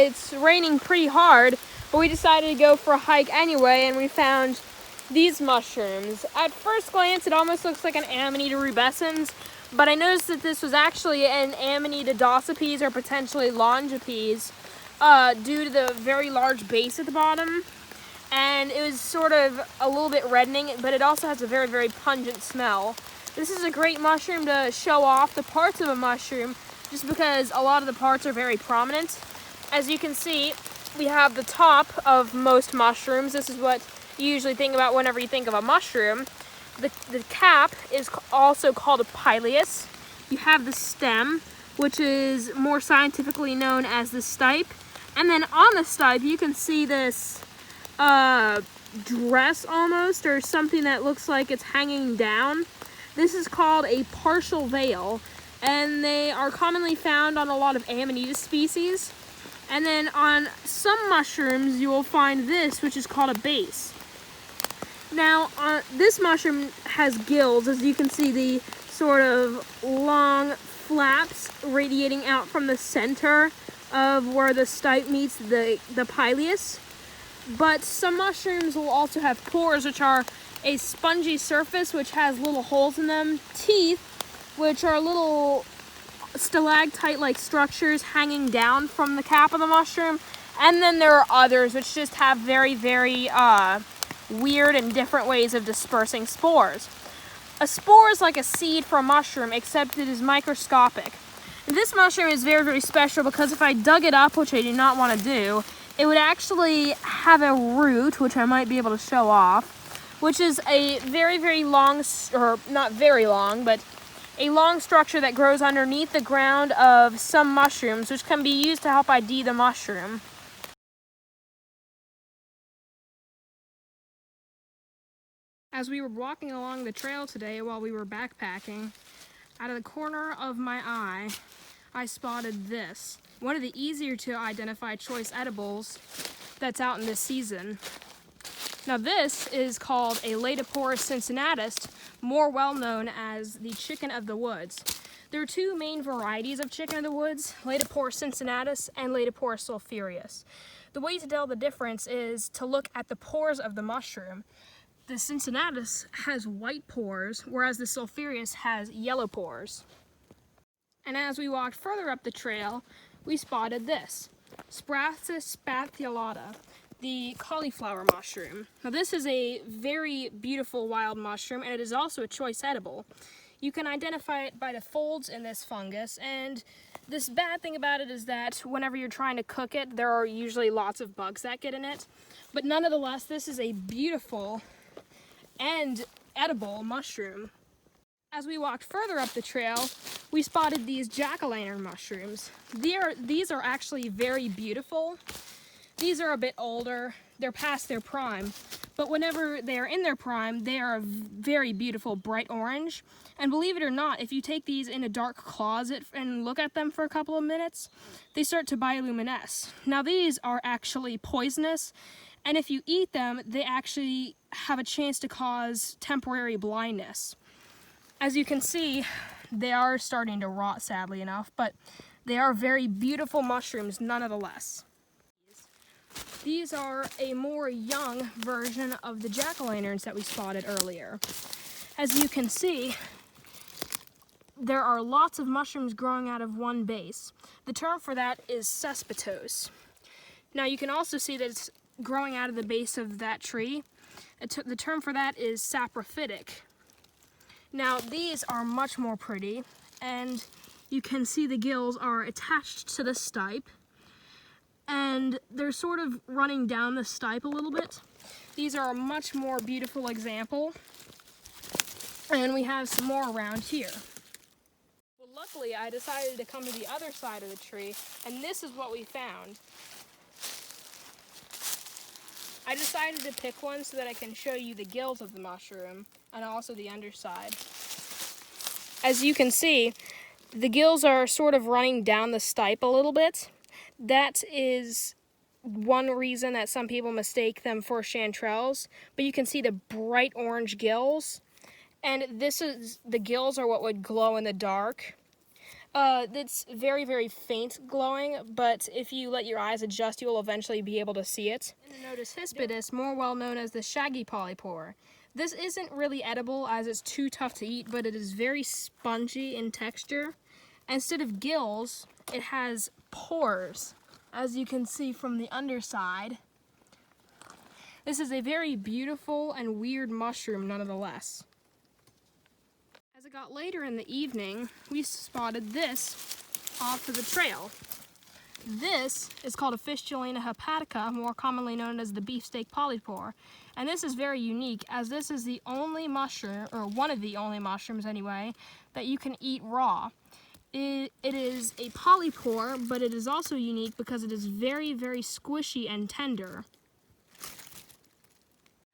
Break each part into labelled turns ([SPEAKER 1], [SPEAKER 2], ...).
[SPEAKER 1] it's raining pretty hard, but we decided to go for a hike anyway, and we found these mushrooms. At first glance, it almost looks like an Amanita rubescens, but I noticed that this was actually an Amanita dorsipes or potentially longipes due to the very large base at the bottom. And it was sort of a little bit reddening, but it also has a very, very pungent smell. This is a great mushroom to show off the parts of a mushroom, just because a lot of the parts are very prominent. As you can see, we have the top of most mushrooms. This is what you usually think about whenever you think of a mushroom. The cap is also called a pileus. You have the stem, which is more scientifically known as the stipe. And then on the stipe, you can see this dress almost, or something that looks like it's hanging down. This is called a partial veil, and they are commonly found on a lot of Amanita species. And then on some mushrooms, you will find this, which is called a base. Now, this mushroom has gills, as you can see, the sort of long flaps radiating out from the center of where the stipe meets the pileus. But some mushrooms will also have pores, which are a spongy surface which has little holes in them, teeth, which are little stalactite-like structures hanging down from the cap of the mushroom, and then there are others which just have very, very weird and different ways of dispersing spores. A spore is like a seed for a mushroom, except it is microscopic. And this mushroom is very, very special because if I dug it up, which I do not want to do, it would actually have a root, which I might be able to show off, which is a very, very long, or not very long, but a long structure that grows underneath the ground of some mushrooms, which can be used to help ID the mushroom. As we were walking along the trail today while we were backpacking, out of the corner of my eye, I spotted this. One of the easier to identify choice edibles that's out in this season. Now this is called a Laetoporus cincinnatus, more well known as the chicken of the woods. There are two main varieties of chicken of the woods, Laetoporus cincinnatus and Laetoporus sulphureus. The way to tell the difference is to look at the pores of the mushroom. The cincinnatus has white pores, whereas the sulphureus has yellow pores. And as we walked further up the trail, we spotted this, Sprathis spathulata, the cauliflower mushroom. Now this is a very beautiful wild mushroom, and it is also a choice edible. You can identify it by the folds in this fungus, and this bad thing about it is that whenever you're trying to cook it, there are usually lots of bugs that get in it. But nonetheless, this is a beautiful and edible mushroom. As we walked further up the trail, we spotted these jack-o'-lantern mushrooms. These are actually very beautiful. These are a bit older, they're past their prime, but whenever they are in their prime, they are a very beautiful bright orange. And believe it or not, if you take these in a dark closet and look at them for a couple of minutes, they start to bioluminesce. Now these are actually poisonous, and if you eat them, they actually have a chance to cause temporary blindness. As you can see, they are starting to rot, sadly enough, but they are very beautiful mushrooms nonetheless. These are a more young version of the jack-o'-lanterns that we spotted earlier. As you can see, there are lots of mushrooms growing out of one base. The term for that is cespitose. Now you can also see that it's growing out of the base of that tree. The term for that is saprophytic. Now these are much more pretty, and you can see the gills are attached to the stipe, and they're sort of running down the stipe a little bit. These are a much more beautiful example, and we have some more around here. Well, luckily I decided to come to the other side of the tree, and this is what we found. I decided to pick one so that I can show you the gills of the mushroom and also the underside. As you can see, the gills are sort of running down the stipe a little bit. That is one reason that some people mistake them for chanterelles, but you can see the bright orange gills, and the gills are what would glow in the dark. It's very, very faint glowing, but if you let your eyes adjust, you will eventually be able to see it. And the Notus hispidus, more well known as the shaggy polypore. This isn't really edible as it's too tough to eat, but it is very spongy in texture. Instead of gills, it has pores, as you can see from the underside. This is a very beautiful and weird mushroom nonetheless. As it got later in the evening, we spotted this off of the trail. This is called a Fistulina hepatica, more commonly known as the beefsteak polypore. And this is very unique, as this is the only mushroom, or one of the only mushrooms anyway, that you can eat raw. It is a polypore, but it is also unique because it is very, very squishy and tender.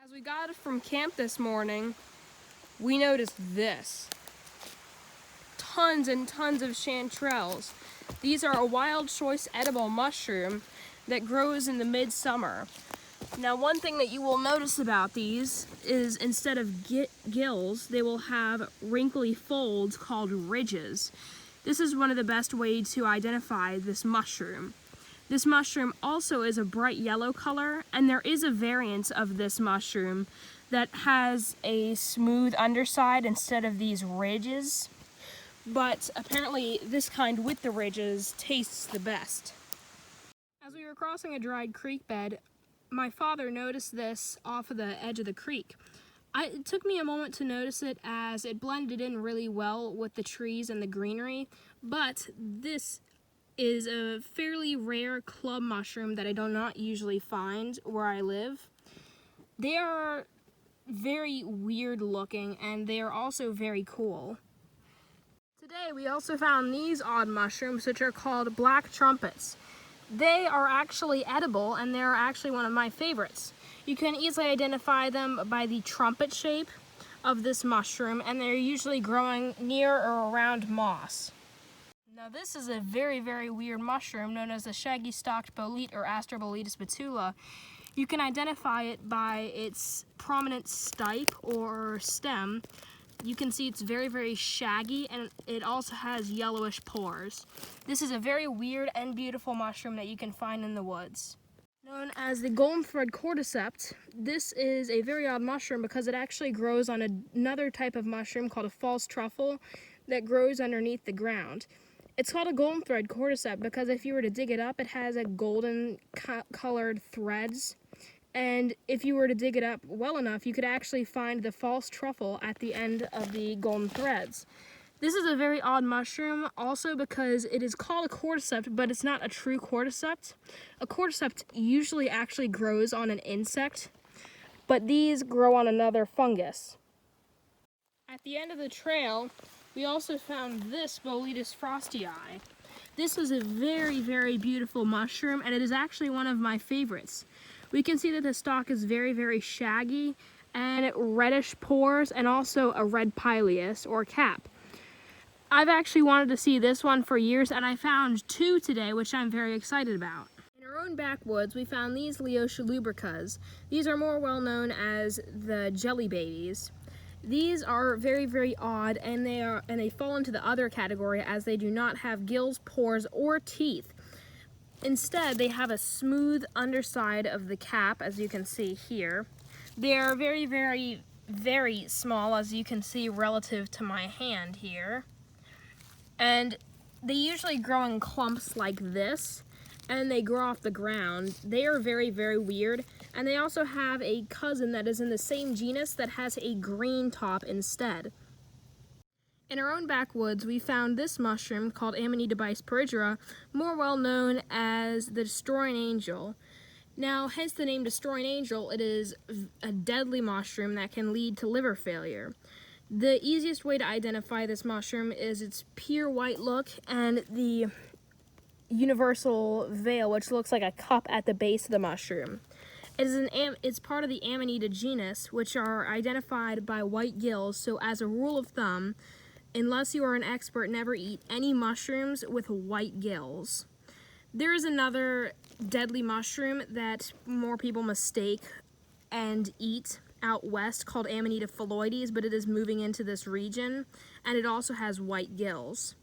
[SPEAKER 1] As we got from camp this morning, we noticed this. Tons and tons of chanterelles. These are a wild choice edible mushroom that grows in the midsummer. Now, one thing that you will notice about these is instead of gills, they will have wrinkly folds called ridges. This is one of the best ways to identify this mushroom. This mushroom also is a bright yellow color, and there is a variant of this mushroom that has a smooth underside instead of these ridges. But apparently this kind with the ridges tastes the best. As we were crossing a dried creek bed, my father noticed this off of the edge of the creek. It took me a moment to notice it as it blended in really well with the trees and the greenery, but this is a fairly rare club mushroom that I do not usually find where I live. They are very weird looking, and they are also very cool. Today we also found these odd mushrooms, which are called black trumpets. They are actually edible, and they're actually one of my favorites. You can easily identify them by the trumpet shape of this mushroom, and they're usually growing near or around moss. Now this is a very, very weird mushroom known as the shaggy-stalked bolete or Astroboletus betula. You can identify it by its prominent stipe or stem. You can see it's very, very shaggy, and it also has yellowish pores. This is a very weird and beautiful mushroom that you can find in the woods. Known as the golden thread cordyceps, this is a very odd mushroom because it actually grows on another type of mushroom called a false truffle that grows underneath the ground. It's called a golden thread cordyceps because if you were to dig it up, it has a golden colored threads. And if you were to dig it up well enough, you could actually find the false truffle at the end of the golden threads. This is a very odd mushroom also because it is called a cordyceps, but it's not a true cordyceps. A cordyceps usually actually grows on an insect, but these grow on another fungus. At the end of the trail, we also found this Boletus frostii. This is a very, very beautiful mushroom, and it is actually one of my favorites. We can see that the stalk is very, very shaggy and reddish pores and also a red pileus or cap. I've actually wanted to see this one for years, and I found two today, which I'm very excited about. In our own backwoods, we found these Leotia lubricas. These are more well known as the jelly babies. These are very, very odd, and they fall into the other category as they do not have gills, pores, or teeth. Instead, they have a smooth underside of the cap, as you can see here. They are very, very, very small, as you can see relative to my hand here. And they usually grow in clumps like this, and they grow off the ground. They are very, very weird, and they also have a cousin that is in the same genus that has a green top instead. In our own backwoods, we found this mushroom called Amanita bisporidura, more well known as the destroying angel. Now, hence the name destroying angel, it is a deadly mushroom that can lead to liver failure. The easiest way to identify this mushroom is its pure white look and the universal veil, which looks like a cup at the base of the mushroom. It's part of the Amanita genus, which are identified by white gills, so as a rule of thumb, unless you are an expert, never eat any mushrooms with white gills. There is another deadly mushroom that more people mistake and eat out west called Amanita phalloides, but it is moving into this region, and it also has white gills.